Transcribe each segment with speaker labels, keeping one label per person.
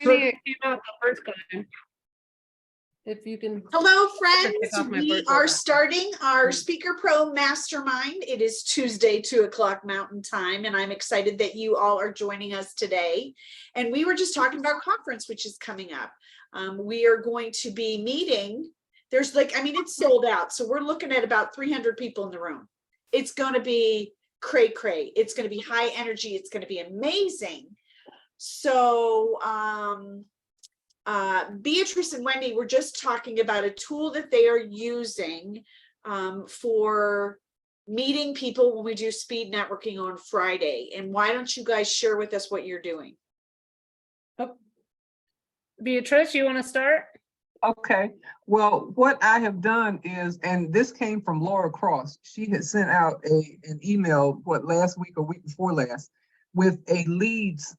Speaker 1: it came out the first time. If you can.
Speaker 2: Hello,
Speaker 1: Pick off
Speaker 2: friends.
Speaker 1: my
Speaker 2: We
Speaker 1: virtual
Speaker 2: are
Speaker 1: background.
Speaker 2: starting our Speaker Pro Mastermind. It is Tuesday, 2:00 Mountain Time, and I'm excited that you all are joining us today. And we were just talking about conference, which is coming up. We are going to be meeting. There's it's sold out. So we're looking at about 300 people in the room. It's going to be cray. It's going to be high energy. It's going to be amazing. So, Beatrice and Wendy were just talking about a tool that they are using for meeting people when we do speed networking on Friday. And why don't you guys share with us what you're doing?
Speaker 1: Oh. Beatrice, you want to start?
Speaker 3: Okay. Well, what I have done is, and this came from Laura Cross. She had sent out an email, last week or week before last, with a leads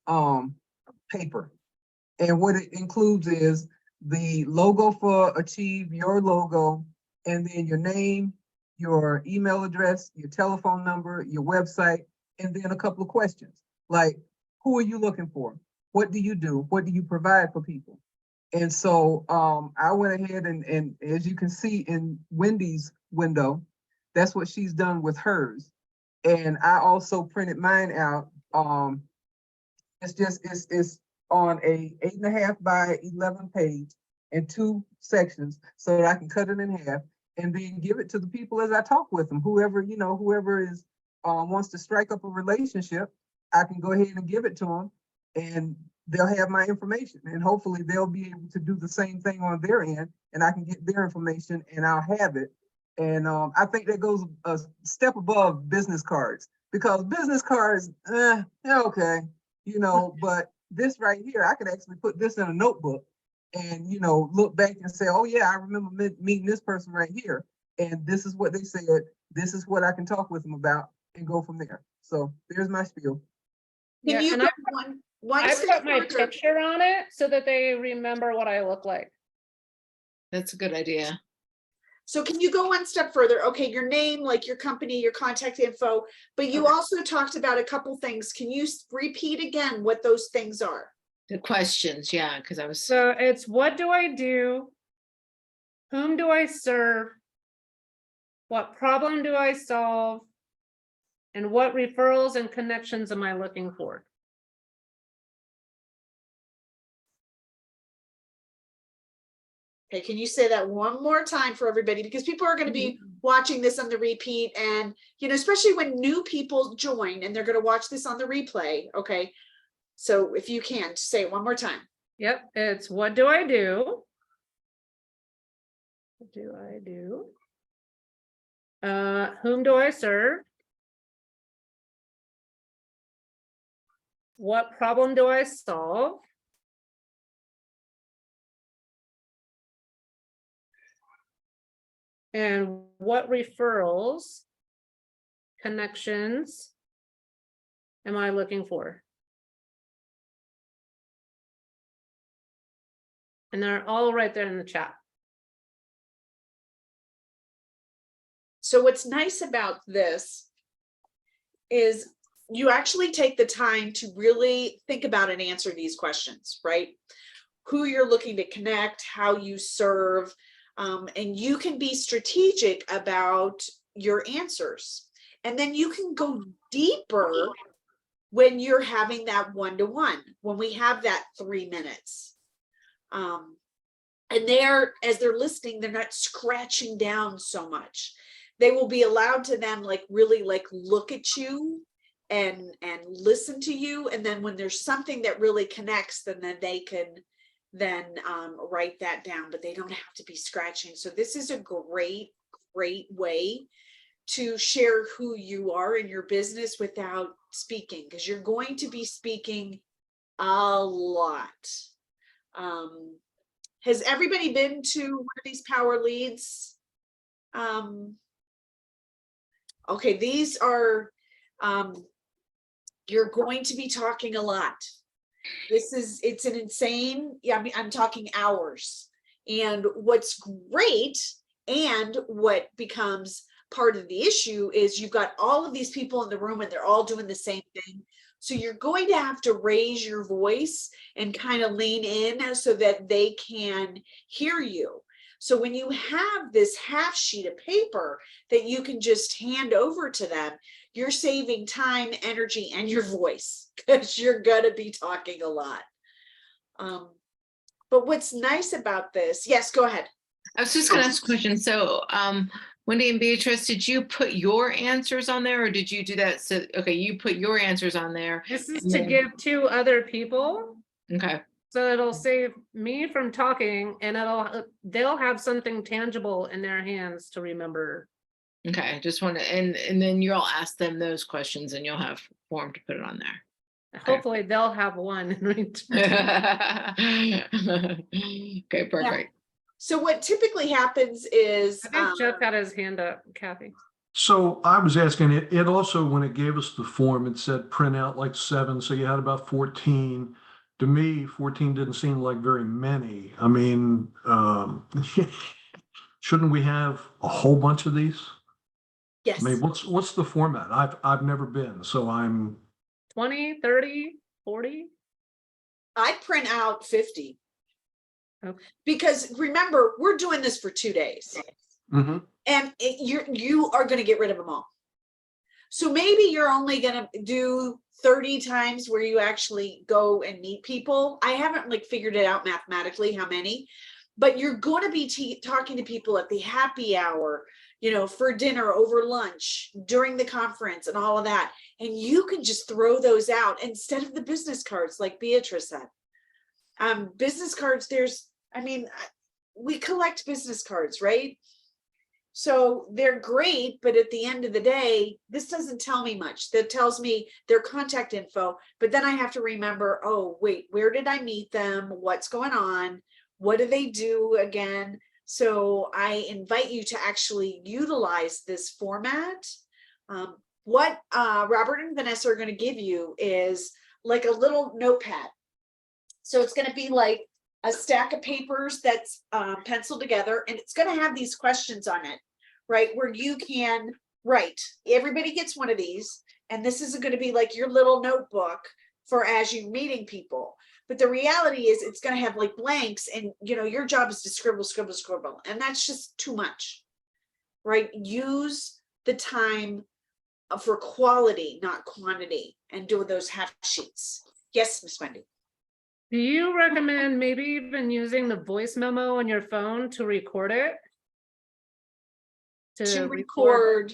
Speaker 3: paper. And what it includes is the logo for Achieve, your logo, and then your name, your email address, your telephone number, your website, and then a couple of questions like, who are you looking for? What do you do? What do you provide for people? And so I went ahead and as you can see in Wendy's window, that's what she's done with hers. And I also printed mine out. It's on a 8.5 by 11 page and 2 sections so that I can cut it in half and then give it to the people as I talk with them. Whoever is wants to strike up a relationship, I can go ahead and give it to them and they'll have my information, and hopefully they'll be able to do the same thing on their end, and I can get their information and I'll have it. And I think that goes a step above business cards, because business cards, okay, but this right here, I could actually put this in a notebook and, look back and say, oh yeah, I remember meeting this person right here. And this is what they said. This is what I can talk with them about and go from there. So there's my spiel.
Speaker 2: Can you
Speaker 1: and
Speaker 2: go
Speaker 1: I put my picture on it so that they remember what I look like.
Speaker 4: That's a good idea.
Speaker 2: So can you go one step further? Okay, your name, like your company, your contact info, but you also talked about a couple things. Can you repeat again what those things are?
Speaker 4: The questions, yeah, because I was.
Speaker 1: So it's, what do I do? Whom do I serve? What problem do I solve? And what referrals and connections am I looking for?
Speaker 2: Okay, can you say that one more time for everybody? Because people are going to be watching this on the repeat, and especially when new people join and they're going to watch this on the replay. Okay, so if you can say it one more time.
Speaker 1: Yep, it's, what do I do? What do I do? Whom do I serve? What problem do I solve? And what referrals, connections am I looking for? And they're all right there in the chat.
Speaker 2: So what's nice about this is you actually take the time to really think about and answer these questions, right? Who you're looking to connect, how you serve, and you can be strategic about your answers. And then you can go deeper when you're having that one-to-one, when we have that 3 minutes. And as they're listening, they're not scratching down so much. They will be allowed to then really look at you and listen to you. And then when there's something that really connects, then they can write that down, but they don't have to be scratching. So this is a great way to share who you are in your business without speaking, because you're going to be speaking a lot. Has everybody been to one of these power leads? Okay, these are, you're going to be talking a lot. It's an insane, I'm talking hours. And what's great, and what becomes part of the issue, is you've got all of these people in the room and they're all doing the same thing. So you're going to have to raise your voice and kind of lean in so that they can hear you. So when you have this half sheet of paper that you can just hand over to them, you're saving time, energy, and your voice, because you're going to be talking a lot. But what's nice about this, yes, go ahead.
Speaker 4: I was just gonna ask a question. So, Wendy and Beatrice, did you put your answers on there or did you do that? So, okay, you put your answers on there.
Speaker 1: This is
Speaker 4: and
Speaker 1: to
Speaker 4: then-
Speaker 1: give to other people.
Speaker 4: Okay,
Speaker 1: So it'll save me from talking and they'll have something tangible in their hands to remember.
Speaker 4: okay, just want to, and then you'll ask them those questions and you'll have form to put it on there.
Speaker 1: Hopefully they'll have one. in return.
Speaker 4: Okay, perfect.
Speaker 2: So what typically happens is,
Speaker 1: I think Jeff got his hand up, Kathy.
Speaker 5: So I was asking, it also, when it gave us the form, it said print out like 7, so you had about 14. To me, 14 didn't seem like very many. I mean, shouldn't we have a whole bunch of these?
Speaker 2: yes.
Speaker 5: I mean, what's the format? I've never been, so I'm
Speaker 1: 20, 30, 40.
Speaker 2: I print out 50.
Speaker 1: Okay.
Speaker 2: Because remember, we're doing this for 2 days.
Speaker 5: Mhm.
Speaker 2: And you are going to get rid of them all. So maybe you're only going to do 30 times where you actually go and meet people. I haven't like figured it out mathematically how many, but you're going to be talking to people at the happy hour, you know, for dinner, over lunch, during the conference and all of that. And you can just throw those out instead of the business cards, like Beatrice said. Business cards, we collect business cards, right? So they're great, but at the end of the day, this doesn't tell me much. That tells me their contact info, but then I have to remember, oh, wait, where did I meet them? What's going on? What do they do again? So I invite you to actually utilize this format. What Robert and Vanessa are going to give you is like a little notepad. So it's going to be like a stack of papers that's penciled together, and it's going to have these questions on it, right? Where you can write. Everybody gets one of these, and this is going to be like your little notebook for as you're meeting people. But the reality is it's going to have like blanks, and you know, your job is to scribble, scribble, scribble. And that's just too much, right? Use the time for quality, not quantity, and do those half sheets. Yes, Miss Wendy.
Speaker 1: Do you recommend maybe even using the voice memo on your phone to record it?
Speaker 2: To record.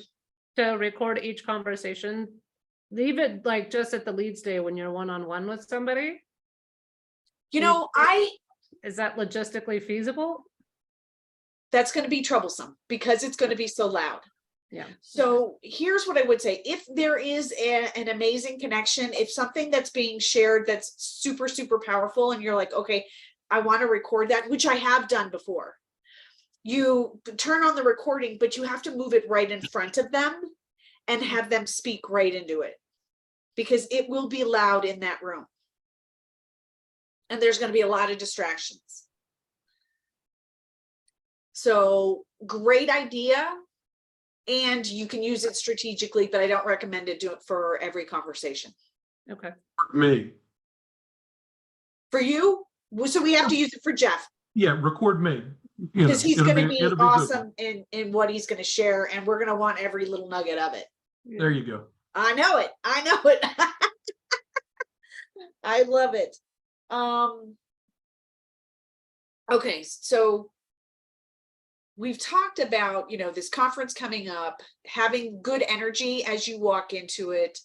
Speaker 1: To record each conversation, leave it like just at the leads day when you're one-on-one with somebody.
Speaker 2: You know,
Speaker 1: Is that logistically feasible?
Speaker 2: that's going to be troublesome because it's going to be so loud.
Speaker 1: Yeah.
Speaker 2: So here's what I would say. If there is an amazing connection, if something that's being shared that's super, super powerful, and you're like, okay, I want to record that, which I have done before. You turn on the recording, but you have to move it right in front of them and have them speak right into it, because it will be loud in that room. And there's going to be a lot of distractions. So great idea. And you can use it strategically, but I don't recommend it do it for every conversation.
Speaker 1: Okay.
Speaker 5: Me.
Speaker 2: For you, so we have to use it for Jeff,
Speaker 5: Yeah, record me.
Speaker 2: because he's going to be
Speaker 5: it'll good.
Speaker 2: awesome in what he's going to share, and we're going to want every little nugget of it.
Speaker 5: There you go.
Speaker 2: I know it. I know it. I love it. Okay, so we've talked about, you know, this conference coming up, having good energy as you walk into it.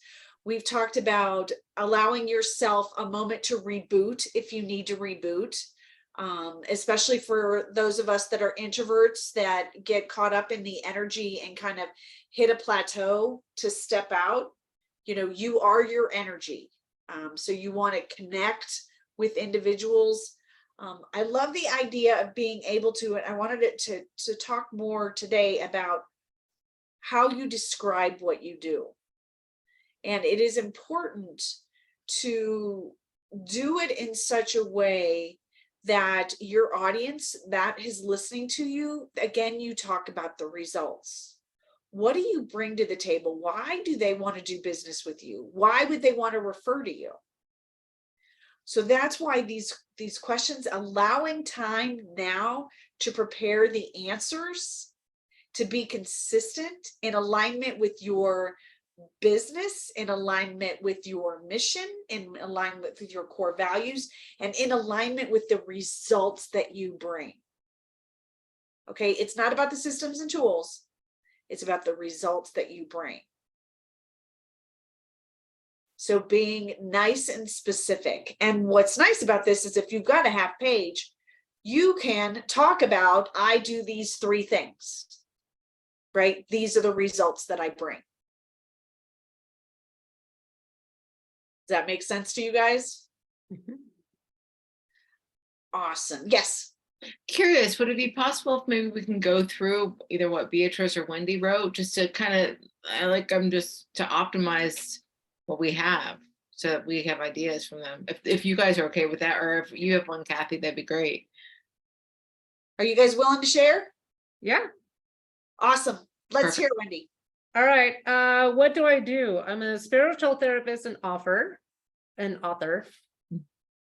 Speaker 2: We've talked about allowing yourself a moment to reboot if you need to reboot, especially for those of us that are introverts that get caught up in the energy and kind of hit a plateau to step out. You know, you are your energy. So you want to connect with individuals. I love the idea of being able to, and I wanted it to talk more today about how you describe what you do. And it is important to do it in such a way that your audience that is listening to you, again, you talk about the results. What do you bring to the table? Why do they want to do business with you? Why would they want to refer to you? So that's why these questions, allowing time now to prepare the answers, to be consistent, in alignment with your business, in alignment with your mission, in alignment with your core values, and in alignment with the results that you bring. Okay, it's not about the systems and tools. It's about the results that you bring. So being nice and specific. And what's nice about this is if you've got a half page, you can talk about, I do these 3 things, right? These are the results that I bring. Does that make sense to you guys?
Speaker 1: Mhm.
Speaker 2: Awesome. Yes.
Speaker 4: Curious, would it be possible if maybe we can go through either what Beatrice or Wendy wrote, just to kind of, to optimize what we have so that we have ideas from them? If you guys are okay with that, or if you have one, Kathy, that'd be great.
Speaker 2: Are you guys willing to share?
Speaker 1: Yeah.
Speaker 2: Awesome. Let's
Speaker 4: Perfect.
Speaker 2: hear Wendy.
Speaker 1: All right. What do I do? I'm a spiritual therapist and author.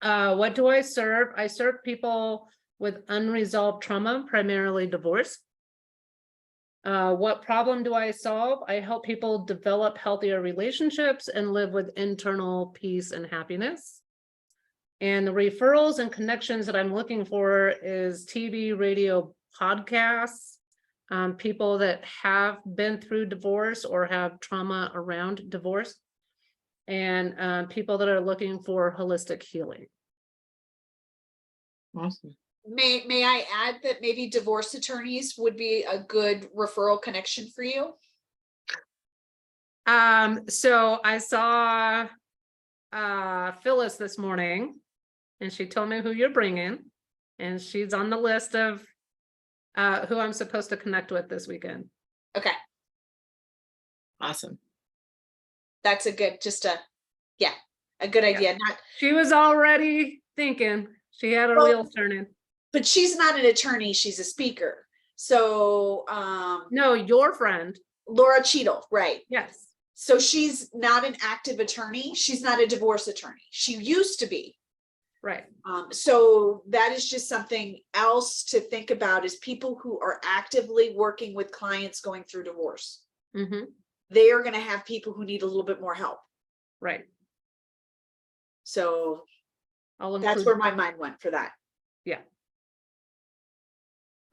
Speaker 1: What do I serve? I serve people with unresolved trauma, primarily divorce. What problem do I solve? I help people develop healthier relationships and live with internal peace and happiness. And the referrals and connections that I'm looking for is TV, radio, podcasts, people that have been through divorce or have trauma around divorce, and people that are looking for holistic healing.
Speaker 4: Awesome.
Speaker 2: May I add that maybe divorce attorneys would be a good referral connection for you?
Speaker 1: So I saw Phyllis this morning, and she told me who you're bringing, and she's on the list of who I'm supposed to connect with this weekend.
Speaker 2: Okay,
Speaker 4: Awesome.
Speaker 2: that's a good, a good idea. Not,
Speaker 1: She was already thinking. She had her
Speaker 2: Well-
Speaker 1: wheels turning.
Speaker 2: but she's not an attorney, she's a speaker. So
Speaker 1: No, your friend.
Speaker 2: Laura Cheadle, right.
Speaker 1: Yes.
Speaker 2: So she's not an active attorney. She's not a divorce attorney. She used to be.
Speaker 1: Right.
Speaker 2: So that is just something else to think about, is people who are actively working with clients going through divorce.
Speaker 1: Mm-hmm.
Speaker 2: They are going to have people who need a little bit more help.
Speaker 1: Right.
Speaker 2: So
Speaker 1: I'll
Speaker 2: that's
Speaker 1: include.
Speaker 2: where my mind went for that.
Speaker 1: Yeah.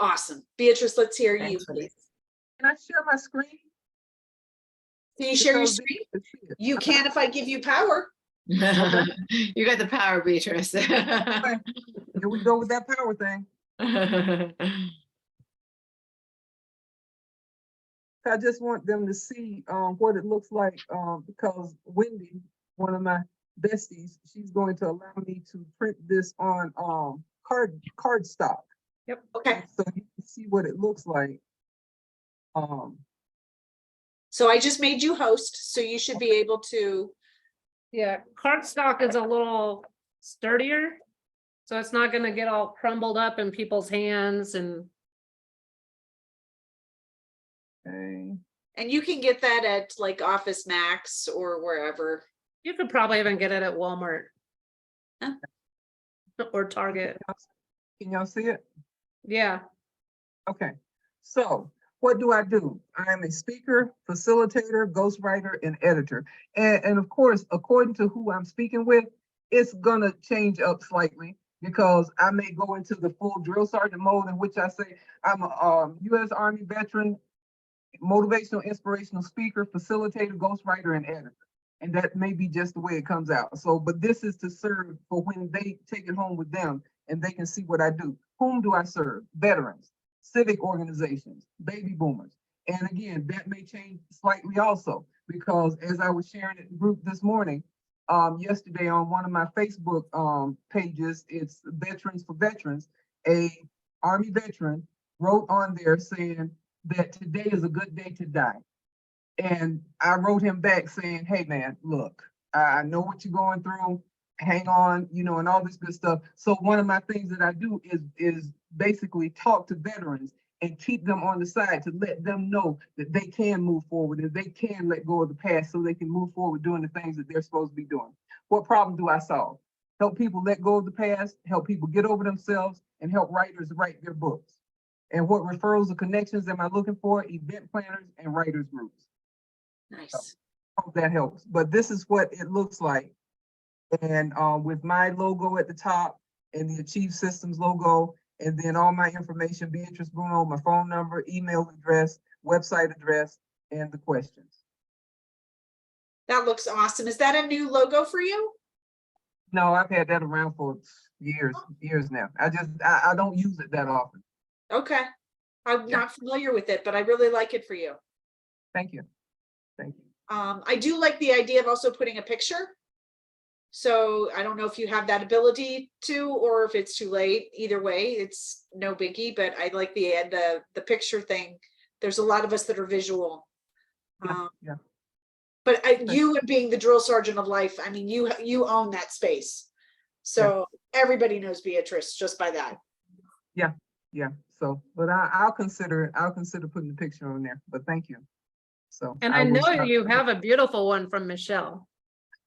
Speaker 2: Awesome. Beatrice, let's hear you,
Speaker 4: Thanks, Wendy.
Speaker 2: please.
Speaker 3: Can I share my screen?
Speaker 2: Can you share your
Speaker 3: Because
Speaker 2: screen?
Speaker 3: they can see it.
Speaker 2: You can if I give you power.
Speaker 4: You got the power, Beatrice.
Speaker 3: Here we go with that power thing. I just want them to see what it looks like, because Wendy, one of my besties, she's going to allow me to print this on card stock.
Speaker 2: Okay.
Speaker 3: So you can see what it looks like.
Speaker 2: So I just made you host, so you should be able to.
Speaker 1: Yeah, cardstock is a little sturdier, so it's not gonna get all crumbled up in people's hands, and
Speaker 3: Okay.
Speaker 2: And you can get that at like Office Max or wherever.
Speaker 1: you could probably even get it at Walmart.
Speaker 2: Huh.
Speaker 1: Or Target.
Speaker 3: Can y'all see it?
Speaker 1: Yeah.
Speaker 3: Okay, so what do? I am a speaker, facilitator, ghostwriter, and editor. And of course, according to who I'm speaking with, it's gonna change up slightly, because I may go into the full drill sergeant mode, in which I say I'm a U.S. Army veteran, motivational, inspirational speaker, facilitator, ghostwriter, and editor. And that may be just the way it comes out. So, but this is to serve for when they take it home with them and they can see what I do. Whom do I serve? Veterans, civic organizations, baby boomers. And again, that may change slightly also, because as I was sharing it in group this morning, yesterday on one of my Facebook pages, it's Veterans for Veterans, a Army veteran wrote on there saying that today is a good day to die. And I wrote him back saying, hey man, look, I know what you're going through, hang on, and all this good stuff. So one of my things that I do is basically talk to veterans and keep them on the side to let them know that they can move forward and they can let go of the past so they can move forward doing the things that they're supposed to be doing. What problem do I solve? Help people let go of the past, help people get over themselves, and help writers write their books. And what referrals or connections am I looking for? Event planners and writers groups.
Speaker 2: Nice.
Speaker 3: Hope that helps. But this is what it looks like. And with my logo at the top and the Achieve Systems logo, and then all my information, Beatrice Bruno, my phone number, email address, website address, and the questions.
Speaker 2: That looks awesome. Is that a new logo for you?
Speaker 3: No, I've had that around for years now. I don't use it that often.
Speaker 2: Okay. I'm not familiar with it, but I really like it for you.
Speaker 3: Thank you. Thank you.
Speaker 2: I do like the idea of also putting a picture. So I don't know if you have that ability to, or if it's too late. Either way, it's no biggie, but I like the picture thing. There's a lot of us that are visual.
Speaker 3: Yeah.
Speaker 2: But you being the drill sergeant of life, I mean, you own that space. So everybody knows Beatrice just by that.
Speaker 3: Yeah. So, but I'll consider putting the picture on there, but thank you. So.
Speaker 1: And I
Speaker 3: will
Speaker 1: know
Speaker 3: start-
Speaker 1: you have a beautiful one from Michelle.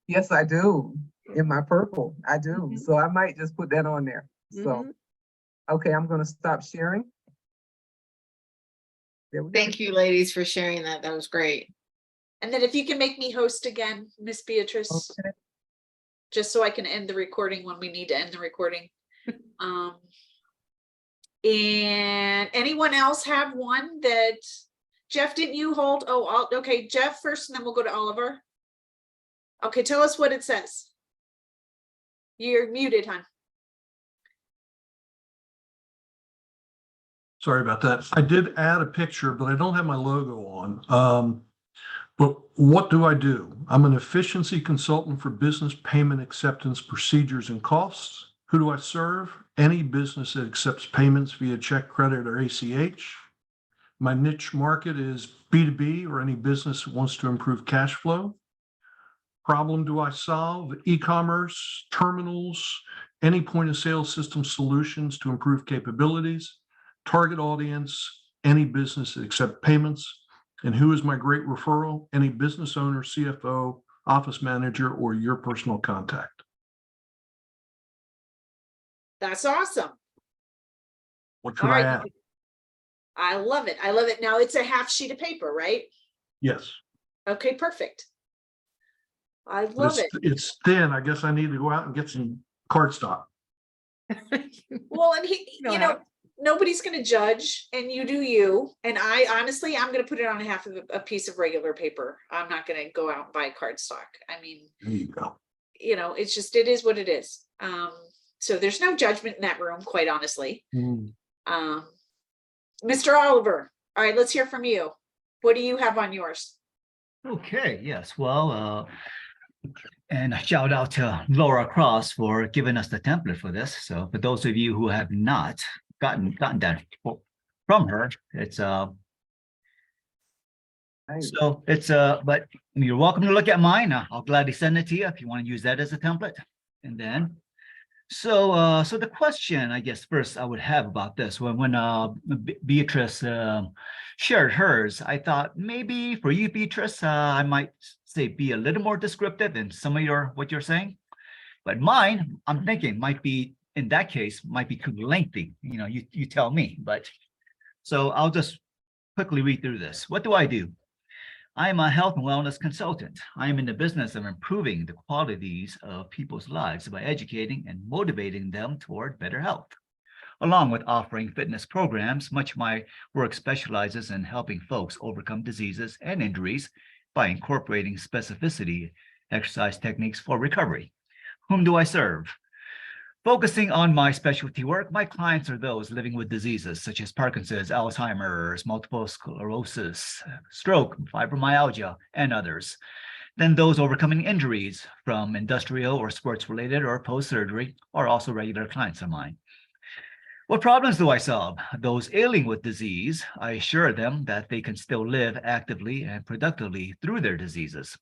Speaker 3: Yes, I do. In my purple, I do.
Speaker 1: Mhm.
Speaker 3: So I might just put that on there. So,
Speaker 1: Mhm.
Speaker 3: okay, I'm gonna stop sharing. There we go.
Speaker 4: Thank you, ladies, for sharing that. That was great.
Speaker 2: And then if you can make me host again, Miss Beatrice,
Speaker 3: Okay.
Speaker 2: just so I can end the recording when we need to end the recording. And anyone else have one that, Jeff, didn't you hold? Oh, okay, Jeff first, and then we'll go to Oliver. Okay, tell us what it says. You're muted, hon.
Speaker 5: Sorry about that. I did add a picture, but I don't have my logo on. But what do? I'm an efficiency consultant for business payment acceptance procedures and costs. Who do I serve? Any business that accepts payments via check, credit, or ACH. My niche market is B2B, or any business that wants to improve cash flow. Problem do I solve? E-commerce, terminals, any point of sale system solutions to improve capabilities. Target audience, any business that accepts payments. And who is my great referral? Any business owner, CFO, office manager, or your personal contact.
Speaker 2: That's awesome.
Speaker 5: What
Speaker 2: All
Speaker 5: should I
Speaker 2: right.
Speaker 5: add?
Speaker 2: I love it. I love it. Now it's a half sheet of paper, right?
Speaker 5: Yes.
Speaker 2: Okay, perfect. I
Speaker 5: But
Speaker 2: love it.
Speaker 5: it's thin. I guess I need to go out and get some cardstock.
Speaker 2: Well, and
Speaker 1: You'll
Speaker 2: you know, nobody's going to judge, and you do you. And I honestly, I'm going to put it on half of a piece of regular paper. I'm not going to go out and buy cardstock. I mean,
Speaker 5: There you go.
Speaker 2: you know, it's just, it is what it is. So there's no judgment in that room, quite honestly. Mr. Oliver, all right, let's hear from you. What do you have on yours?
Speaker 6: Okay, yes, well, and a shout out to Laura Cross for giving us the template for this. So for those of you who have not gotten that from her, it's
Speaker 3: Nice.
Speaker 6: so it's but you're welcome to look at mine. I'll gladly send it to you if you want to use that as a template. And then so the question I guess first I would have about this when Beatrice shared hers, I thought maybe for you, Beatrice, I might say be a little more descriptive in some of what you're saying, but mine I'm thinking might be in that case might be too lengthy. You know, you tell me. But so I'll just quickly read through this. What do? I am a health and wellness consultant. I am in the business of improving the qualities of people's lives by educating and motivating them toward better health. Along with offering fitness programs, much of my work specializes in helping folks overcome diseases and injuries by incorporating specificity exercise techniques for recovery. Whom do I serve? Focusing on my specialty work, my clients are those living with diseases such as Parkinson's, Alzheimer's, multiple sclerosis, stroke, fibromyalgia, and others. Then those overcoming injuries from industrial or sports-related or post-surgery are also regular clients of mine. What problems do I solve? Those ailing with disease, I assure them that they can still live actively and productively through their diseases.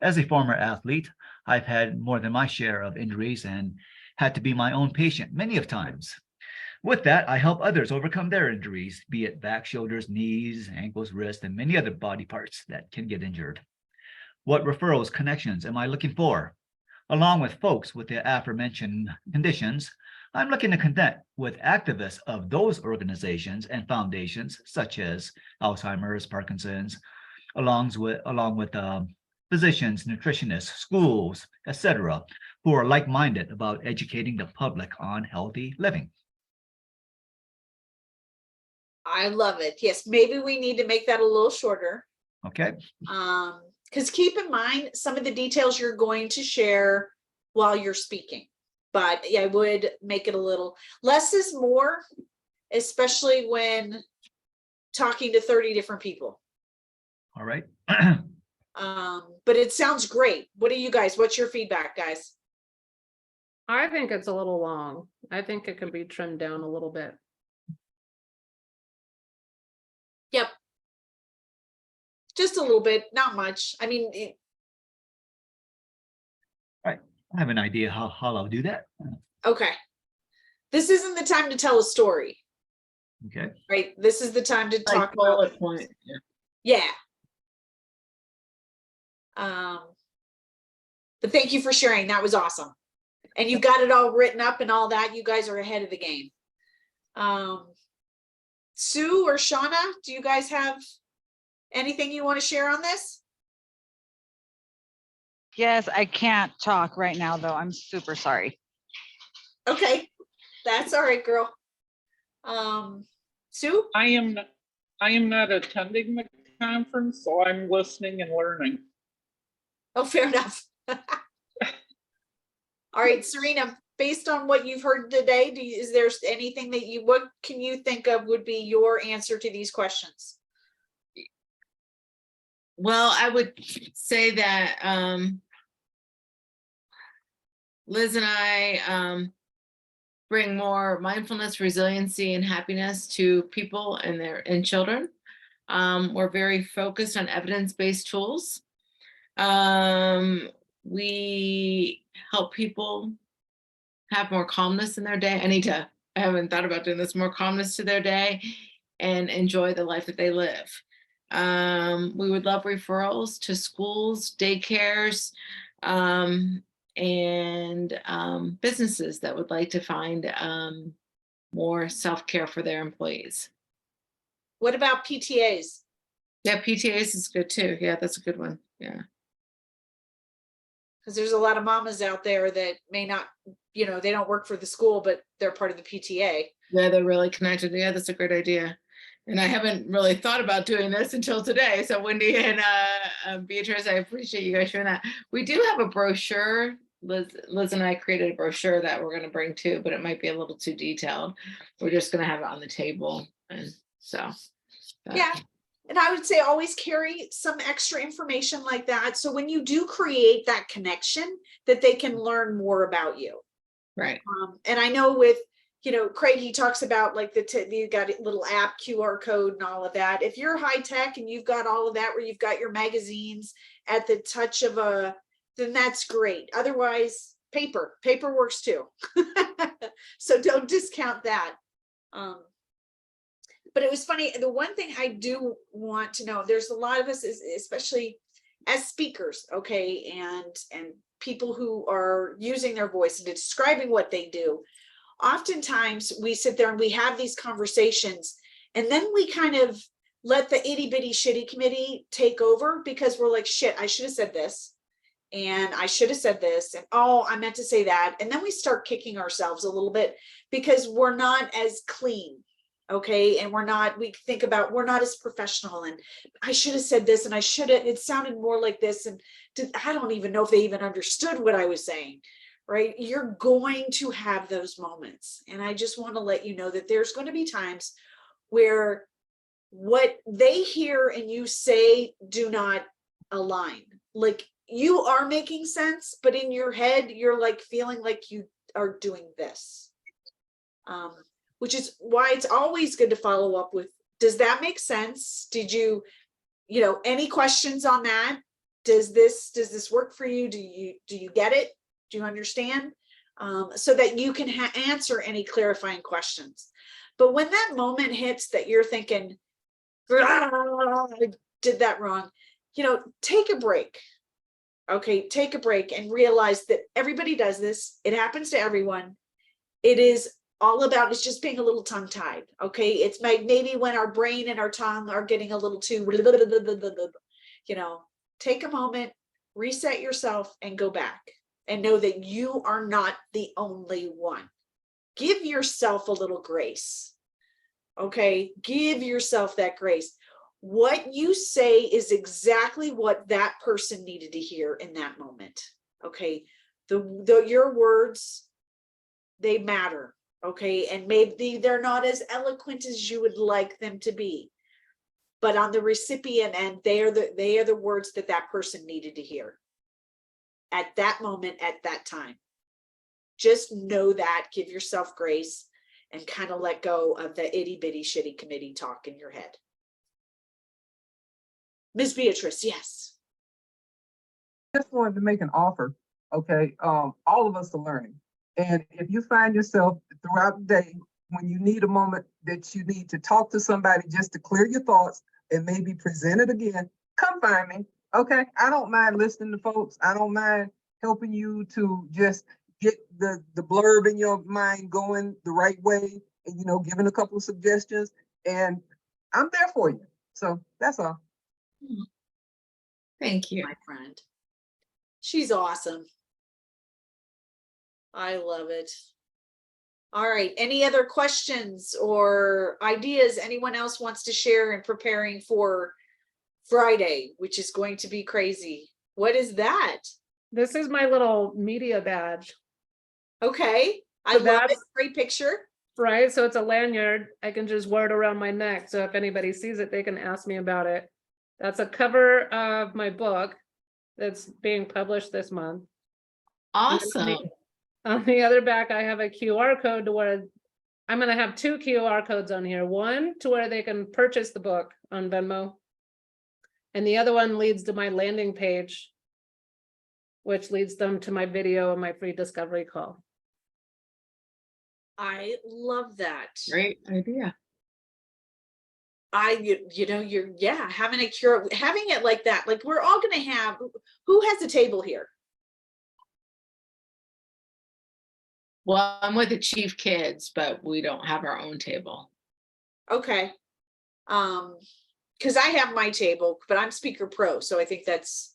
Speaker 6: As a former athlete, I've had more than my share of injuries and had to be my own patient many of times. With that, I help others overcome their injuries, be it back, shoulders, knees, ankles, wrists, and many other body parts that can get injured. What referrals, connections am I looking for? Along with folks with the aforementioned conditions, I'm looking to connect with activists of those organizations and foundations, such as Alzheimer's, Parkinson's, along with physicians, nutritionists, schools, etc., who are like-minded about educating the public on healthy living.
Speaker 2: I love it. Yes, maybe we need to make that a little shorter.
Speaker 6: Okay.
Speaker 2: Because keep in mind some of the details you're going to share while you're speaking. But yeah, I would make it a little less is more, especially when talking to 30 different people.
Speaker 6: All right.
Speaker 2: But it sounds great. What do you guys, what's your feedback, guys?
Speaker 1: I think it's a little long. I think it could be trimmed down a little bit.
Speaker 2: Yep. Just a little bit, not much. I mean,
Speaker 6: I have an idea how I'll do that.
Speaker 2: okay. This isn't the time to tell a story,
Speaker 6: Okay.
Speaker 2: right? This is the time to talk
Speaker 4: Like
Speaker 2: about,
Speaker 4: bullet point.
Speaker 2: yeah. But thank you for sharing. That was awesome. And you got it all written up and all that. You guys are ahead of the game. Sue or Shauna, do you guys have anything you want to share on this?
Speaker 7: Yes, I can't talk right now, though. I'm super sorry.
Speaker 2: Okay, that's all right, girl. Sue?
Speaker 8: I am not attending the conference, so I'm listening and learning.
Speaker 2: Oh, fair enough. All right, Serena, based on what you've heard today, is there anything that what can you think of would be your answer to these questions?
Speaker 4: Well, I would say that Liz and I bring more mindfulness, resiliency, and happiness to people and children. We're very focused on evidence-based tools. We help people have more calmness in their day. I haven't thought about doing this, more calmness to their day and enjoy the life that they live. We would love referrals to schools, daycares, and businesses that would like to find more self-care for their employees.
Speaker 2: What about PTAs?
Speaker 4: Yeah, PTAs is good too. Yeah, that's a good one. Yeah.
Speaker 2: Because there's a lot of mamas out there that may not, they don't work for the school, but they're part of the PTA.
Speaker 4: Yeah, they're really connected. Yeah, that's a great idea. And I haven't really thought about doing this until today. So Wendy and Beatrice, I appreciate you guys sharing that. We do have a brochure. Liz and I created a brochure that we're going to bring too, but it might be a little too detailed. We're just going to have it on the table. And so.
Speaker 2: Yeah. And I would say always carry some extra information like that. So when you do create that connection, that they can learn more about you.
Speaker 4: Right.
Speaker 2: And I know with, Craig, he talks about like you got a little app, QR code and all of that. If you're high tech and you've got all of that, where you've got your magazines at the touch of then that's great. Otherwise, paper works too. So don't discount that. But it was funny. The one thing I do want to know, there's a lot of us, especially as speakers, okay, and people who are using their voice and describing what they do. Oftentimes we sit there and we have these conversations, and then we kind of let the itty bitty shitty committee take over, because we're like, shit, I should have said this. And I should have said this. And oh, I meant to say that. And then we start kicking ourselves a little bit because we're not as clean. Okay. And we think about, we're not as professional, and I should have said this, and it sounded more like this. And I don't even know if they even understood what I was saying, right? You're going to have those moments. And I just want to let you know that there's going to be times where what they hear and you say do not align. Like, you are making sense, but in your head, you're like feeling like you are doing this. Which is why it's always good to follow up with, does that make sense? Did you, any questions on that? Does this work for you? Do you get it? Do you understand? so that you can answer any clarifying questions. But when that moment hits that you're thinking, "Ah, I did that wrong," take a break. Okay, take a break and realize that everybody does this. It happens to everyone. It is all about, it's just being a little tongue tied. Okay, it's maybe when our brain and our tongue are getting a little too, take a moment, reset yourself, and go back and know that you are not the only one. Give yourself a little grace. Okay, give yourself that grace. What you say is exactly what that person needed to hear in that moment. Okay, your words, they matter. Okay, and maybe they're not as eloquent as you would like them to be, but on the recipient end, they are the words that that person needed to hear at that moment, at that time. Just know that, give yourself grace, and kind of let go of the itty bitty shitty committee talk in your head. Ms. Beatrice, yes.
Speaker 3: Just wanted to make an offer. Okay, all of us are learning. And if you find yourself throughout the day, when you need a moment that you need to talk to somebody just to clear your thoughts and maybe present it again, come find me. Okay, I don't mind listening to folks. I don't mind helping you to just get the blurb in your mind going the right way, and giving a couple of suggestions. And I'm there for you. So that's all.
Speaker 4: Thank you.
Speaker 2: My friend. She's awesome. I love it. All right. Any other questions or ideas anyone else wants to share in preparing for Friday, which is going to be crazy? What is that?
Speaker 1: This is my little media badge,
Speaker 2: Okay. I
Speaker 1: So
Speaker 2: love it.
Speaker 1: that's-
Speaker 2: Great picture.
Speaker 1: right? So it's a lanyard. I can just wear it around my neck. So if anybody sees it, they can ask me about it. That's a cover of my book that's being published this month.
Speaker 4: Awesome.
Speaker 1: On the other back, I have a QR code to where I'm going to have 2 QR codes on here. One to where they can purchase the book on Venmo. And the other one leads to my landing page, which leads them to my video and my free discovery call.
Speaker 2: I love that.
Speaker 4: Great idea.
Speaker 2: Having a cure, having it like that, like we're all going to have, who has a table here?
Speaker 4: Well, I'm with the chief kids, but we don't have our own table.
Speaker 2: Okay. Because I have my table, but I'm Speaker Pro, so I think that's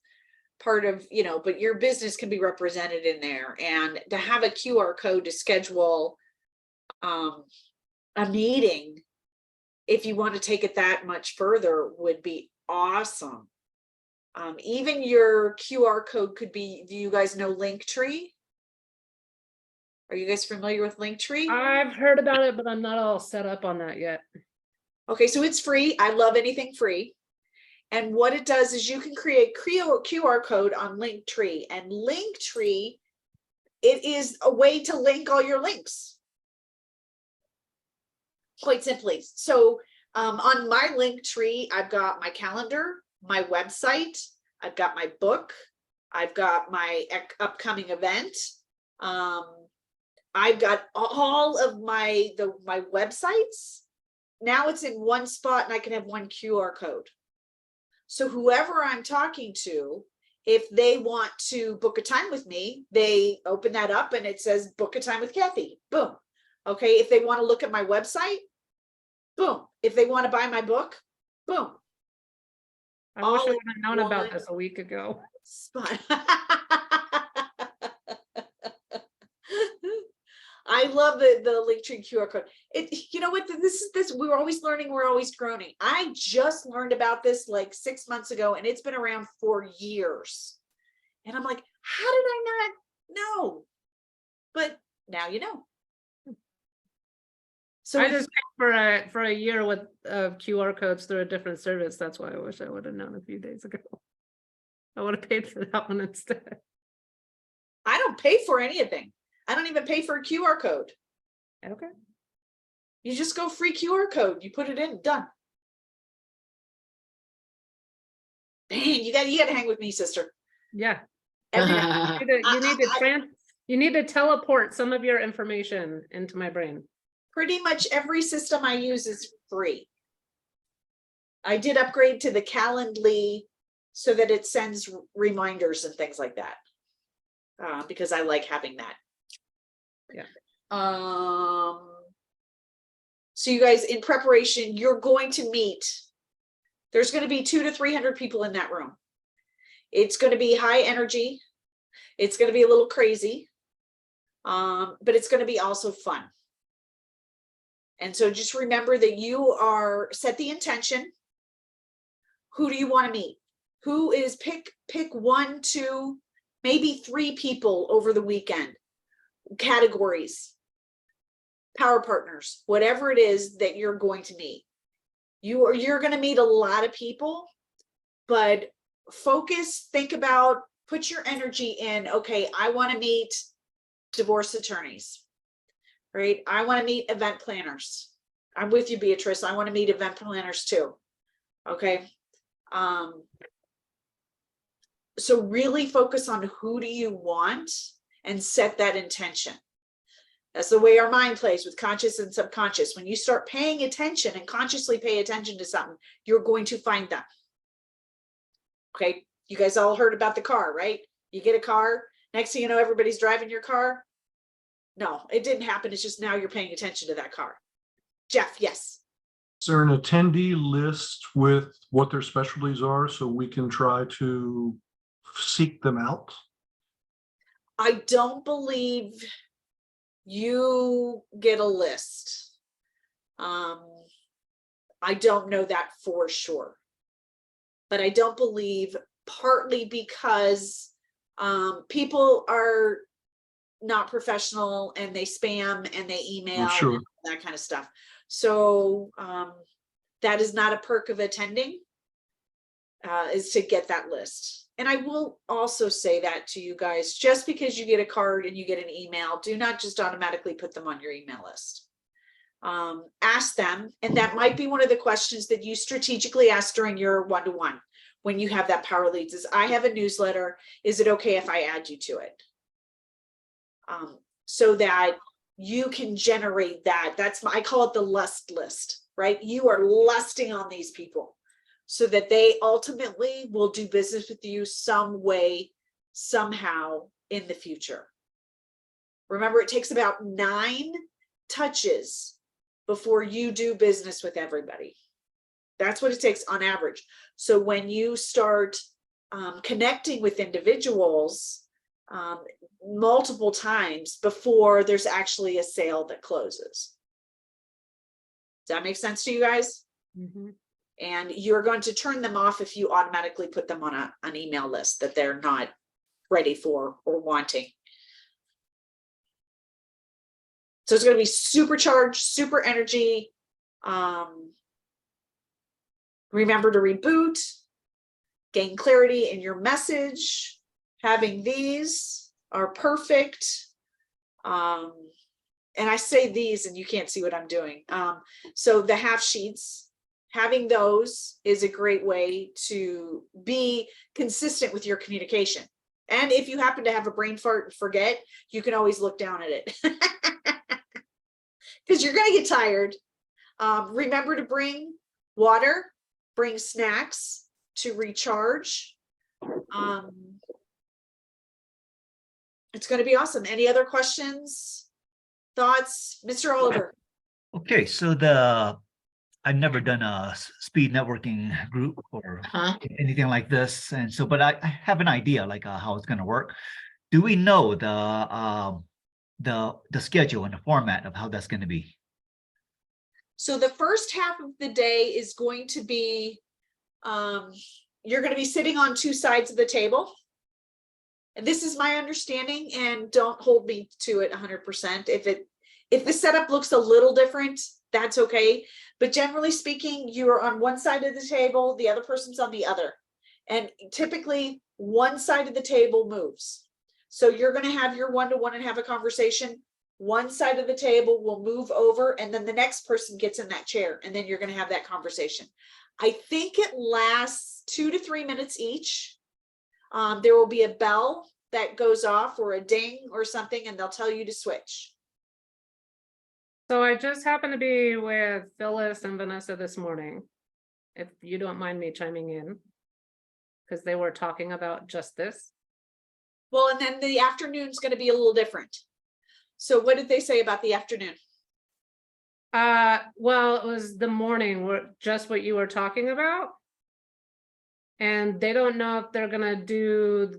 Speaker 2: part of, but your business can be represented in there, and to have a QR code to schedule a meeting, if you want to take it that much further, would be awesome. Even your QR code could be, do you guys know Linktree? Are you guys familiar with Linktree?
Speaker 1: I've heard about it, but I'm not all set up on that yet.
Speaker 2: Okay, so it's free. I love anything free. And what it does is you can create QR code on Linktree, and Linktree, it is a way to link all your links. Quite simply. So on my Linktree, I've got my calendar, my website, I've got my book, I've got my upcoming event. I've got all of my websites. Now it's in one spot, and I can have one QR code. So whoever I'm talking to, if they want to book a time with me, they open that up and it says book a time with Kathy. Boom. Okay. If they want to look at my website, boom. If they want to buy my book, boom.
Speaker 1: I wish I
Speaker 2: All
Speaker 1: would have known about
Speaker 2: one
Speaker 1: this a week ago.
Speaker 2: Spot. I love the Linktree QR code. You know what? This. We're always learning. We're always growing. I just learned about this like 6 months ago, and it's been around for years. And I'm like, how did I not know? But now you know. So
Speaker 1: I
Speaker 2: if-
Speaker 1: just paid for a year with QR codes through a different service. That's why I wish I would have known a few days ago. I would have paid for that one instead.
Speaker 2: I don't pay for anything. I don't even pay for a QR code.
Speaker 1: Okay.
Speaker 2: You just go free QR code. You put it in, done. Man, you got to hang with me, sister.
Speaker 1: Yeah.
Speaker 2: Every
Speaker 1: You need to You need to teleport some of your information into my brain.
Speaker 2: Pretty much every system I use is free. I did upgrade to the Calendly so that it sends reminders and things like that. Because I like having that.
Speaker 1: Yeah.
Speaker 2: So you guys, in preparation, you're going to meet. There's going to be 200 to 300 people in that room. It's going to be high energy. It's going to be a little crazy. But it's going to be also fun. And so just remember that you are, set the intention. Who do you want to meet? Who is, pick 1, 2, maybe 3 people over the weekend. Categories, power partners, whatever it is that you're going to meet. You're going to meet a lot of people, but focus, think about, put your energy in, okay, I want to meet divorce attorneys, right? I want to meet event planners. I'm with you, Beatrice. I want to meet event planners too. Okay. So really focus on who do you want and set that intention. That's the way our mind plays with conscious and subconscious. When you start paying attention and consciously pay attention to something, you're going to find them. Okay. You guys all heard about the car, right? You get a car. Next thing you know, everybody's driving your car. No, it didn't happen. It's just now you're paying attention to that car. Jeff, yes.
Speaker 5: Is there an attendee list with what their specialties are so we can try to seek them out?
Speaker 2: I don't believe you get a list. I don't know that for sure, but I don't believe, partly because people are not professional and they spam and they email,
Speaker 5: sure,
Speaker 2: and that kind of stuff. So that is not a perk of attending, is to get that list. And I will also say that to you guys, just because you get a card and you get an email, do not just automatically put them on your email list. Ask them, and that might be one of the questions that you strategically ask during your one-to-one when you have that power leads is, I have a newsletter. Is it okay if I add you to it? So that you can generate that. I call it the lust list, right? You are lusting on these people so that they ultimately will do business with you some way, somehow in the future. Remember, it takes about 9 touches before you do business with everybody. That's what it takes on average. So when you start connecting with individuals multiple times before there's actually a sale that closes. Does that make sense to you guys?
Speaker 1: Mm-hmm.
Speaker 2: And you're going to turn them off if you automatically put them on an email list that they're not ready for or wanting. So it's going to be supercharged, super energy. Remember to reboot, gain clarity in your message. Having these are perfect. And I say these and you can't see what I'm doing. So the half sheets, having those is a great way to be consistent with your communication. And if you happen to have a brain fart and forget, you can always look down at it because you're going to get tired. Remember to bring water, bring snacks to recharge. It's going to be awesome. Any other questions, thoughts, Mr. Oliver?
Speaker 6: Okay, so I've never done a speed networking group or anything like this, and so, but I have an idea like how it's going to work. Do we know the schedule and the format of how that's going to be?
Speaker 2: So the first half of the day is going to be, you're going to be sitting on 2 sides of the table. And this is my understanding, and don't hold me to it 100%. If the setup looks a little different, that's okay. But generally speaking, you are on one side of the table, the other person's on the other. And typically one side of the table moves. So you're going to have your one-to-one and have a conversation. One side of the table will move over, and then the next person gets in that chair, and then you're going to have that conversation. I think it lasts 2 to 3 minutes each. There will be a bell that goes off or a ding or something, and they'll tell you to switch.
Speaker 1: So I just happened to be with Phyllis and Vanessa this morning. If you don't mind me chiming in. Because they were talking about just this.
Speaker 2: Well, and then the afternoon's going to be a little different. So what did they say about the afternoon?
Speaker 1: Well, it was the morning, just what you were talking about. And they don't know if they're gonna do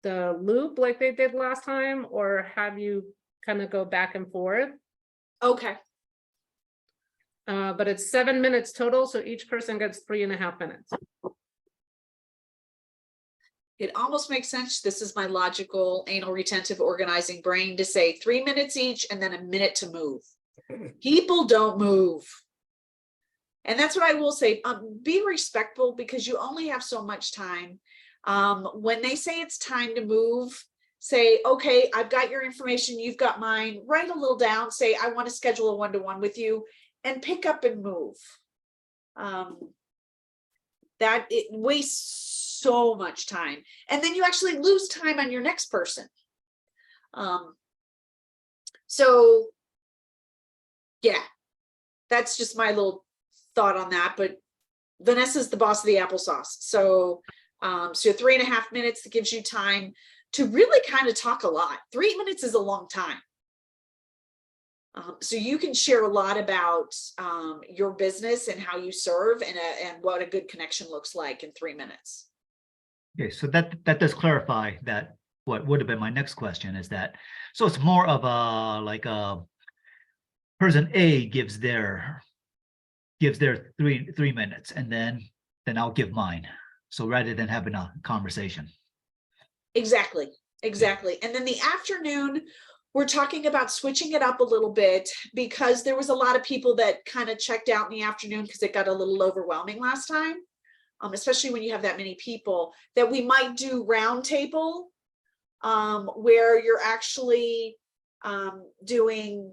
Speaker 1: the loop like they did last time, or have you kind of go back and forth.
Speaker 2: Okay.
Speaker 1: But it's 7 minutes total, so each person gets 3.5 minutes.
Speaker 2: It almost makes sense. This is my logical anal retentive organizing brain to say 3 minutes each and then a minute to move. People don't move. And that's what I will say. Be respectful because you only have so much time. When they say it's time to move, say, okay, I've got your information. You've got mine. Write a little down. Say, I want to schedule a one-to-one with you and pick up and move. That it wastes so much time. And then you actually lose time on your next person. So yeah, that's just my little thought on that. But Vanessa's the boss of the applesauce. So 3.5 minutes, that gives you time to really kind of talk a lot. 3 minutes is a long time. So you can share a lot about your business and how you serve and what a good connection looks like in 3 minutes.
Speaker 6: Okay, so that does clarify that what would have been my next question is that, so it's more of a like a person A gives their 3 minutes and then I'll give mine. So rather than having a conversation.
Speaker 2: Exactly. And then the afternoon, we're talking about switching it up a little bit because there was a lot of people that kind of checked out in the afternoon because it got a little overwhelming last time. Especially when you have that many people, that we might do round table where you're actually doing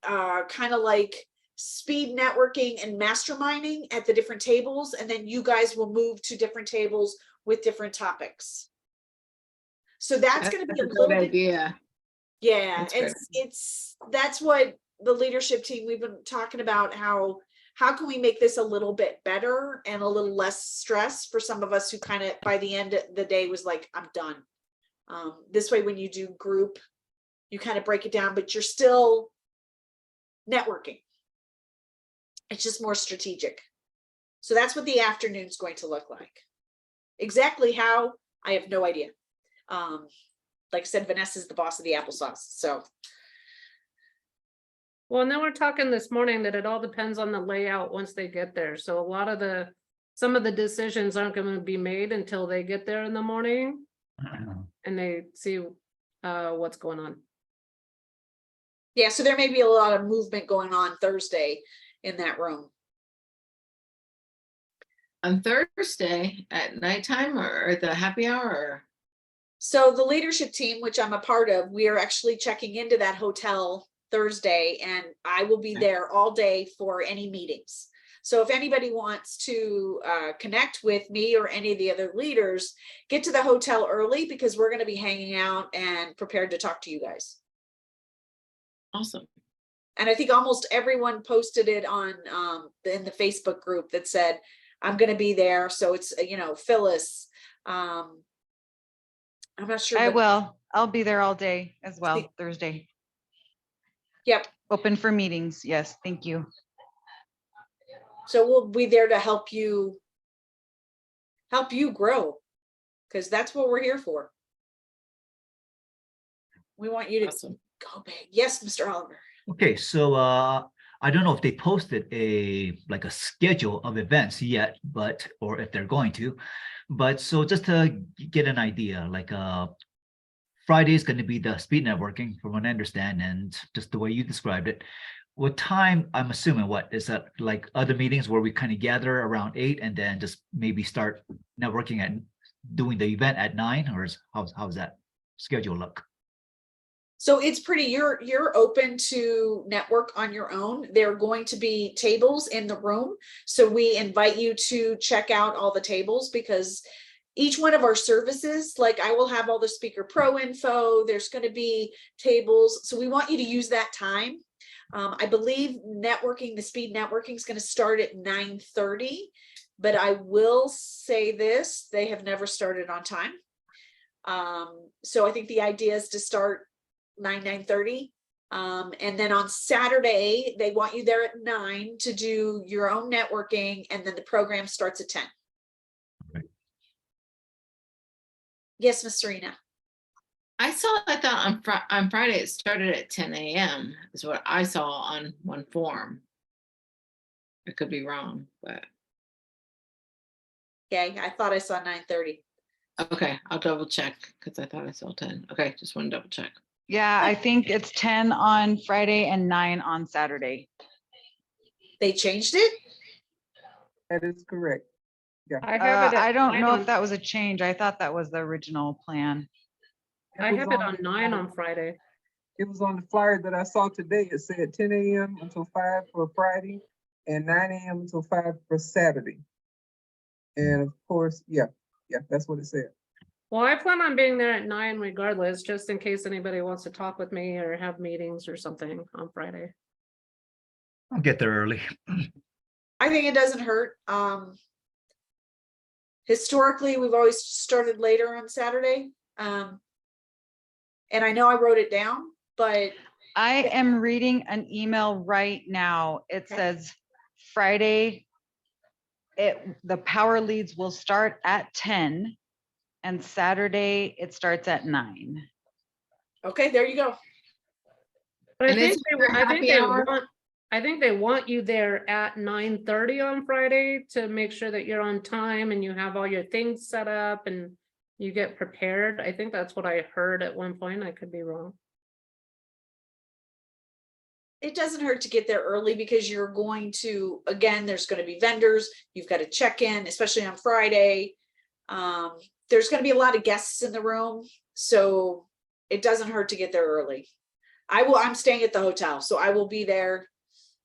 Speaker 2: kind of like speed networking and masterminding at the different tables. And then you guys will move to different tables with different topics. So that's going to be a
Speaker 4: good
Speaker 2: little bit,
Speaker 4: idea.
Speaker 2: yeah,
Speaker 4: That's
Speaker 2: that's what the leadership team, we've been talking about how can we make this a little bit better and a little less stress for some of us who kind of by the end of the day was like, I'm done. This way, when you do group, you kind of break it down, but you're still networking. It's just more strategic. So that's what the afternoon's going to look like. Exactly how, I have no idea. Like I said, Vanessa's the boss of the applesauce. So
Speaker 1: Well, and then we're talking this morning that it all depends on the layout once they get there. So a lot of some of the decisions aren't going to be made until they get there in the morning and they see what's going on.
Speaker 2: yeah, so there may be a lot of movement going on Thursday in that room.
Speaker 4: On Thursday at nighttime or the happy hour? Or?
Speaker 2: So the leadership team, which I'm a part of, we are actually checking into that hotel Thursday, and I will be there all day for any meetings. So if anybody wants to connect with me or any of the other leaders, get to the hotel early because we're going to be hanging out and prepared to talk to you guys.
Speaker 4: Awesome.
Speaker 2: And I think almost everyone posted it on in the Facebook group that said, I'm going to be there. So it's, Phyllis. I'm not sure.
Speaker 7: I
Speaker 2: but-
Speaker 7: will. I'll be there all day as well, Thursday.
Speaker 2: Yep.
Speaker 7: Open for meetings. Yes, thank you.
Speaker 2: So we'll be there to help you grow, because that's what we're here for. We want you to
Speaker 4: Awesome.
Speaker 2: go big. Yes, Mr. Oliver.
Speaker 6: Okay, so I don't know if they posted a schedule of events yet, but or if they're going to, but so just to get an idea, Friday is going to be the speed networking from what I understand, and just the way you described it. What time, I'm assuming, what is that, like other meetings where we kind of gather around 8 and then just maybe start networking and doing the event at 9, or how's that schedule look?
Speaker 2: So it's pretty, you're open to network on your own. There are going to be tables in the room. So we invite you to check out all the tables because each one of our services, like I will have all the speaker pro info, there's going to be tables. So we want you to use that time. I believe networking, the speed networking is going to start at 9:30, but I will say this, they have never started on time. So I think the idea is to start 9:30. And then on Saturday, they want you there at 9 to do your own networking, and then the program starts at 10. Yes, Miss Serena.
Speaker 4: I thought on Friday it started at 10 a.m. is what I saw on one form. I could be wrong, but
Speaker 2: Okay, I thought I saw 9:30.
Speaker 4: okay, I'll double check because I thought I saw 10. Okay, just want to double check.
Speaker 7: Yeah, I think it's 10 on Friday and 9 on Saturday.
Speaker 2: They changed it?
Speaker 3: That is correct.
Speaker 1: I have it
Speaker 7: I
Speaker 1: at
Speaker 7: don't
Speaker 1: 9
Speaker 7: know
Speaker 1: on-
Speaker 7: if that was a change. I thought that was the original plan.
Speaker 1: I
Speaker 3: was
Speaker 1: have it on
Speaker 3: the
Speaker 1: 9
Speaker 3: flyer-
Speaker 1: on Friday.
Speaker 3: It was on the flyer that I saw today. It said 10 a.m. until 5 for Friday and 9 a.m. until 5 for Saturday. And of course, yeah, that's what it said.
Speaker 1: Well, I plan on being there at 9 regardless, just in case anybody wants to talk with me or have meetings or something on Friday.
Speaker 6: I'll get there early.
Speaker 2: I think it doesn't hurt. Historically, we've always started later on Saturday. And I know I wrote it down, but
Speaker 7: I am reading an email right now. It
Speaker 2: Okay.
Speaker 7: says Friday, the power leads will start at 10 and Saturday it starts at 9.
Speaker 2: okay, there you go.
Speaker 1: But
Speaker 4: And is there a happy hour?
Speaker 1: I think they want you there at 9:30 on Friday to make sure that you're on time and you have all your things set up and you get prepared. I think that's what I heard at one point. I could be wrong.
Speaker 2: It doesn't hurt to get there early because you're going to, again, there's going to be vendors. You've got to check in, especially on Friday. There's going to be a lot of guests in the room. So it doesn't hurt to get there early. I'm staying at the hotel, so I will be there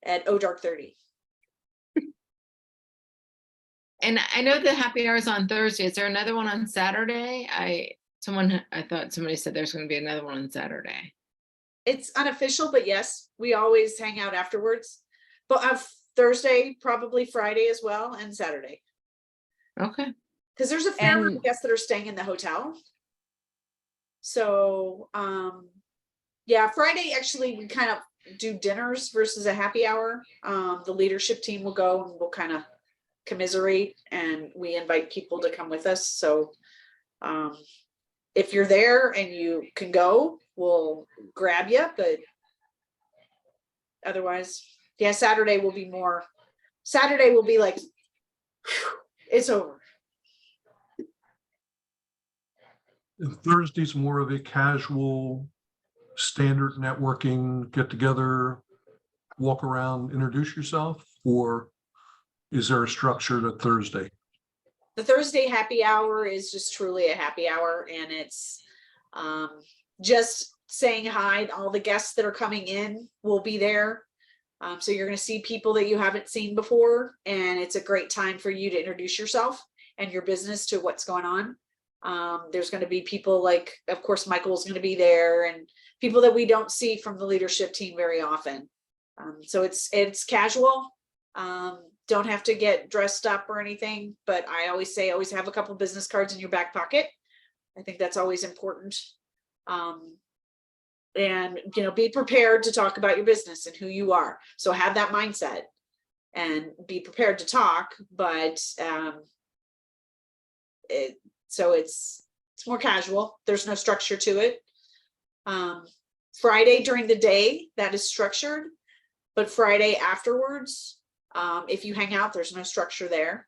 Speaker 2: at dark 30.
Speaker 4: And I know the happy hour is on Thursday. Is there another one on Saturday? I thought somebody said there's going to be another one on Saturday.
Speaker 2: It's unofficial, but yes, we always hang out afterwards. But Thursday, probably Friday as well, and Saturday.
Speaker 4: Okay.
Speaker 2: Because there's a fair amount
Speaker 7: And-
Speaker 2: of guests that are staying in the hotel. So yeah, Friday actually we kind of do dinners versus a happy hour. The leadership team will go and we'll kind of commiserate, and we invite people to come with us. So if you're there and you can go, we'll grab you, but otherwise, yeah, Saturday will be like, whew, it's over.
Speaker 5: And Thursday's more of a casual, standard networking, get together, walk around, introduce yourself, or is there a structure to Thursday?
Speaker 2: The Thursday happy hour is just truly a happy hour, and it's just saying hi. All the guests that are coming in will be there. So you're going to see people that you haven't seen before, and it's a great time for you to introduce yourself and your business to what's going on. There's going to be people like, of course, Michael's going to be there, and people that we don't see from the leadership team very often. So it's casual. Don't have to get dressed up or anything, but I always say, always have a couple of business cards in your back pocket. I think that's always important. And, be prepared to talk about your business and who you are. So have that mindset and be prepared to talk, but it's more casual. There's no structure to it. Friday during the day, that is structured, but Friday afterwards, if you hang out, there's no structure there.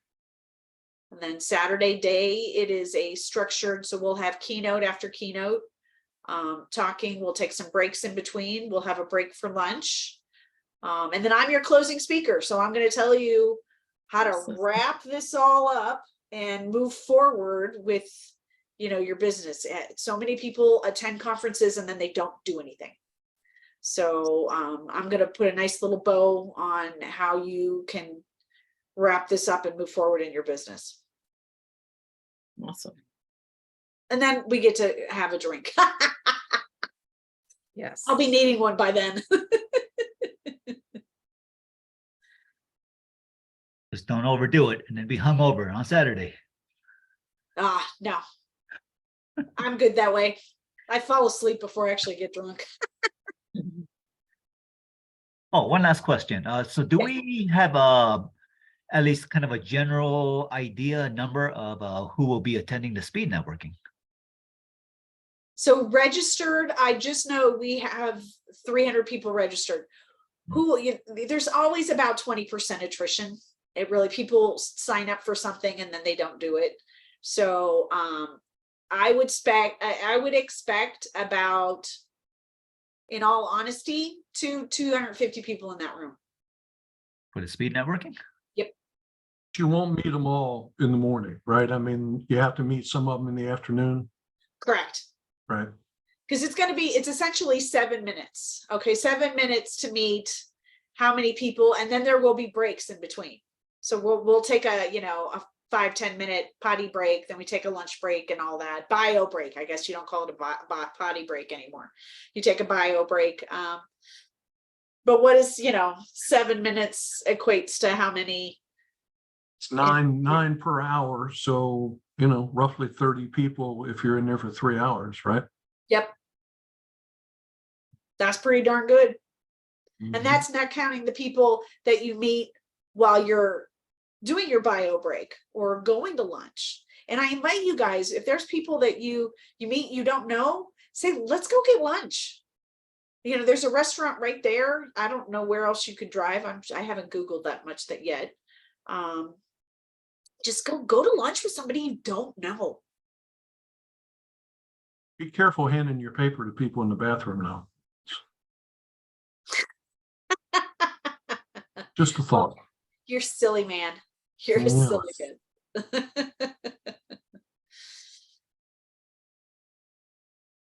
Speaker 2: And then Saturday day, it is a structured, so we'll have keynote after keynote, talking. We'll take some breaks in between. We'll have a break for lunch. And then I'm your closing speaker. So I'm going to tell you how to wrap this all up and move forward with, your business. So many people attend conferences and then they don't do anything. So I'm going to put a nice little bow on how you can wrap this up and move forward in your business.
Speaker 4: Awesome.
Speaker 2: And then we get to have a drink.
Speaker 1: Yes.
Speaker 2: I'll be needing one by then.
Speaker 6: Just don't overdo it and then be hungover on Saturday.
Speaker 2: No. I'm good that way. I fall asleep before I actually get drunk.
Speaker 6: Oh, one last question. So do we have at least kind of a general idea number of who will be attending the speed networking?
Speaker 2: So registered, I just know we have 300 people registered. There's always about 20% attrition. It really, people sign up for something and then they don't do it. So I would expect about, in all honesty, 250 people in that room.
Speaker 6: For the speed networking?
Speaker 5: You won't meet them all in the morning, right? I mean, you have to meet some of them in the afternoon,
Speaker 2: Correct.
Speaker 5: right?
Speaker 2: Because it's essentially 7 minutes. Okay, 7 minutes to meet how many people, and then there will be breaks in between. So we'll take a 5-10 minute potty break, then we take a lunch break and all that. Bio break, I guess you don't call it a potty break anymore. You take a bio break. But what is 7 minutes equates to how many?
Speaker 5: It's nine per hour, so roughly 30 people if you're in there for 3 hours, right?
Speaker 2: Yep. That's pretty darn good.
Speaker 5: Mhm.
Speaker 2: And that's not counting the people that you meet while you're doing your bio break or going to lunch. And I invite you guys, if there's people that you meet, you don't know, say, let's go get lunch. There's a restaurant right there. I don't know where else you could drive. I haven't Googled that much yet. Just go to lunch with somebody you don't know.
Speaker 5: Be careful handing your paper to people in the bathroom now. Just a thought.
Speaker 2: You're silly, man. You're a
Speaker 5: Yeah.
Speaker 2: silly kid.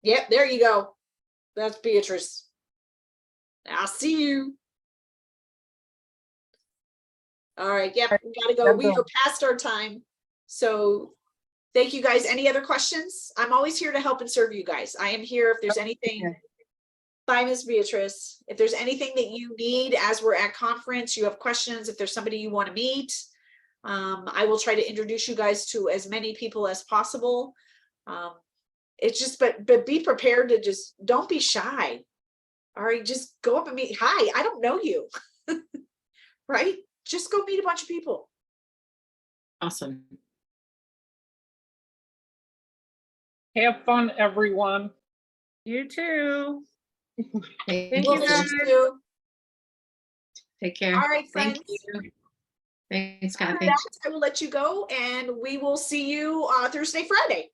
Speaker 2: Yep, there you go. That's Beatrice. I'll see you. All right. Yep, we gotta go. We are past our time. So thank you guys. Any other questions? I'm always here to help and serve you guys. I am here if there's anything. Bye, Ms. Beatrice. If there's anything that you need as we're at conference, you have questions, if there's somebody you want to meet, I will try to introduce you guys to as many people as possible. It's just, but be prepared to just, don't be shy. All right, just go up and meet. Hi, I don't know you. Right? Just go meet a bunch of people.
Speaker 4: Awesome.
Speaker 8: Have fun, everyone.
Speaker 1: You too.
Speaker 4: Thank
Speaker 2: We'll
Speaker 4: you.
Speaker 2: see
Speaker 1: guys.
Speaker 2: you soon.
Speaker 4: Take care.
Speaker 2: All right,
Speaker 4: Thank
Speaker 2: friends.
Speaker 4: you. Thanks,
Speaker 2: With
Speaker 4: Kathy.
Speaker 2: that, I will let you go and we will see you Thursday, Friday.